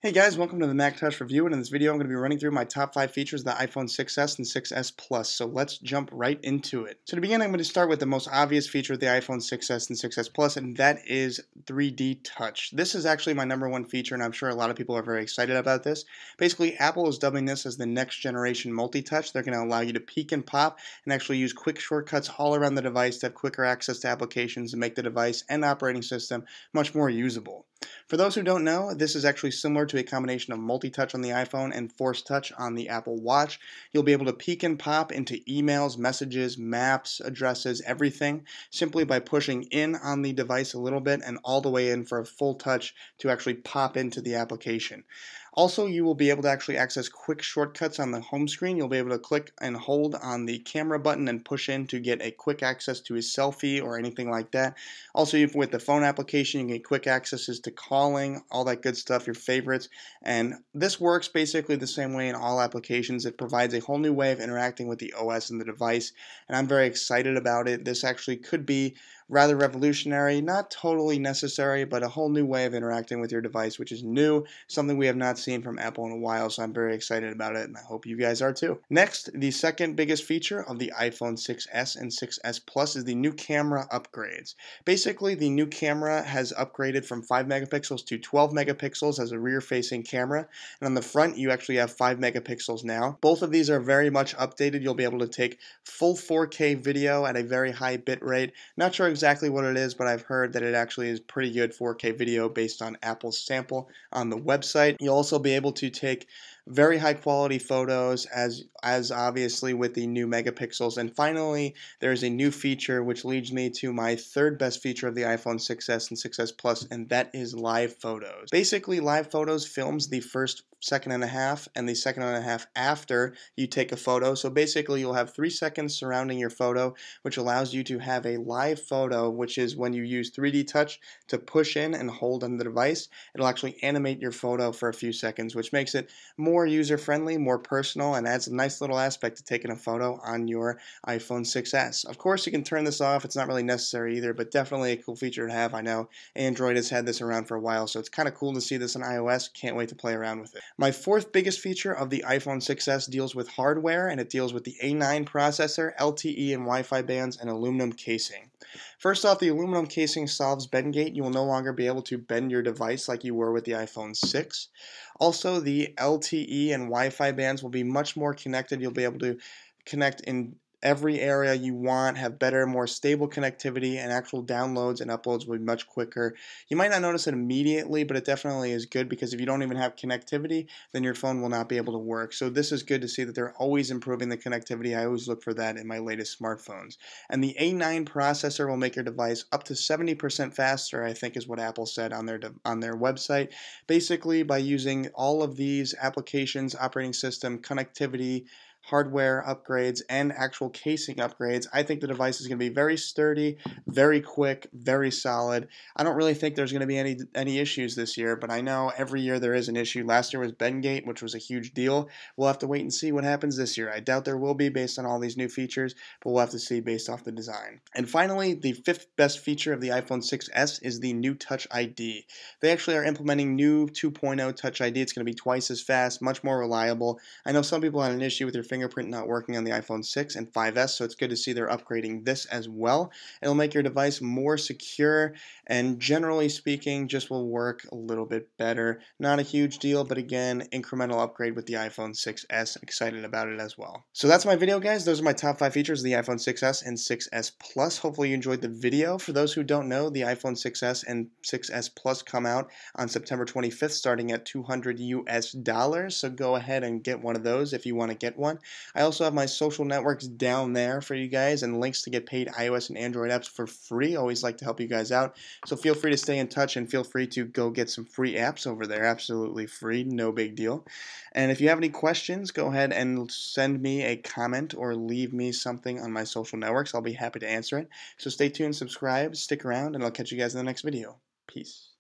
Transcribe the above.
Hey guys, welcome to the Mac Touch Review, and in this video I'm going to be running through my top 5 features of the iPhone 6s and 6s Plus, so let's jump right into it. So to begin, I'm going to start with the most obvious feature of the iPhone 6s and 6s Plus, and that is 3D Touch. This is actually my number one feature, and I'm sure a lot of people are very excited about this. Basically, Apple is dubbing this as the next generation multi-touch. They're going to allow you to peek and pop and actually use quick shortcuts all around the device to have quicker access to applications and make the device and operating system much more usable. For those who don't know, this is actually similar to a combination of multi-touch on the iPhone and force touch on the Apple Watch. You'll be able to peek and pop into emails, messages, maps, addresses, everything, simply by pushing in on the device a little bit and all the way in for a full touch to actually pop into the application. Also, you will be able to actually access quick shortcuts on the home screen. You'll be able to click and hold on the camera button and push in to get a quick access to a selfie or anything like that. Also, with the phone application, you can get quick accesses to calling, all that good stuff, your favorites. And this works basically the same way in all applications. It provides a whole new way of interacting with the OS and the device, and I'm very excited about it. This actually could be rather revolutionary, not totally necessary, but a whole new way of interacting with your device, which is new, something we have not seen from Apple in a while, so I'm very excited about it, and I hope you guys are too. Next, the second biggest feature of the iPhone 6s and 6s Plus is the new camera upgrades. Basically, the new camera has upgraded from 5 megapixels to 12 megapixels as a rear-facing camera, and on the front, you actually have 5 megapixels now. Both of these are very much updated. You'll be able to take full 4K video at a very high bit rate. Not sure exactly what it is, but I've heard that it actually is pretty good 4K video based on Apple's sample on the website. You'll also be able to take very high quality photos as obviously with the new megapixels. And finally, there's a new feature which leads me to my third best feature of the iPhone 6s and 6s Plus, and that is live photos. Basically, live photos films the first second and a half and the second and a half after you take a photo. So basically you'll have 3 seconds surrounding your photo, which allows you to have a live photo, which is when you use 3D touch to push in and hold on the device. It'll actually animate your photo for a few seconds, which makes it more user-friendly, more personal, and adds a nice little aspect to taking a photo on your iPhone 6s. Of course, you can turn this off. It's not really necessary either, but definitely a cool feature to have. I know Android has had this around for a while, so it's kind of cool to see this on iOS. Can't wait to play around with it. My fourth biggest feature of the iPhone 6s deals with hardware, and it deals with the A9 processor, LTE and Wi-Fi bands, and aluminum casing. First off, the aluminum casing solves bend gate. You will no longer be able to bend your device like you were with the iPhone 6. Also, the LTE and Wi-Fi bands will be much more connected. You'll be able to connect in every area you want, have better, more stable connectivity, and actual downloads and uploads will be much quicker. You might not notice it immediately, but it definitely is good because if you don't even have connectivity, then your phone will not be able to work. So this is good to see that they're always improving the connectivity. I always look for that in my latest smartphones. And the A9 processor will make your device up to 70% faster, I think is what Apple said on their website. Basically, by using all of these applications, operating system, connectivity, hardware upgrades, and actual casing upgrades, I think the device is going to be very sturdy, very quick, very solid. I don't really think there's going to be any issues this year, but I know every year there is an issue. Last year was Bendgate, which was a huge deal. We'll have to wait and see what happens this year. I doubt there will be based on all these new features, but we'll have to see based off the design. And finally, the fifth best feature of the iPhone 6s is the new Touch ID. They actually are implementing new 2.0 Touch ID. It's going to be twice as fast, much more reliable. I know some people had an issue with their fingerprint not working on the iPhone 6 and 5s, so it's good to see they're upgrading this as well. It'll make your device more secure and generally speaking just will work a little bit better. Not a huge deal, but again, incremental upgrade with the iPhone 6s. Excited about it as well. So that's my video, guys. Those are my top 5 features of the iPhone 6s and 6s Plus. Hopefully you enjoyed the video. For those who don't know, the iPhone 6s and 6s Plus come out on September 25th starting at $200 US, so go ahead and get one of those if you want to get one. I also have my social networks down there for you guys and links to get paid iOS and Android apps for free. Always like to help you guys out. So feel free to stay in touch and feel free to go get some free apps over there. Absolutely free, no big deal. And if you have any questions, go ahead and send me a comment or leave me something on my social networks. I'll be happy to answer it. So stay tuned, subscribe, stick around, and I'll catch you guys in the next video. Peace.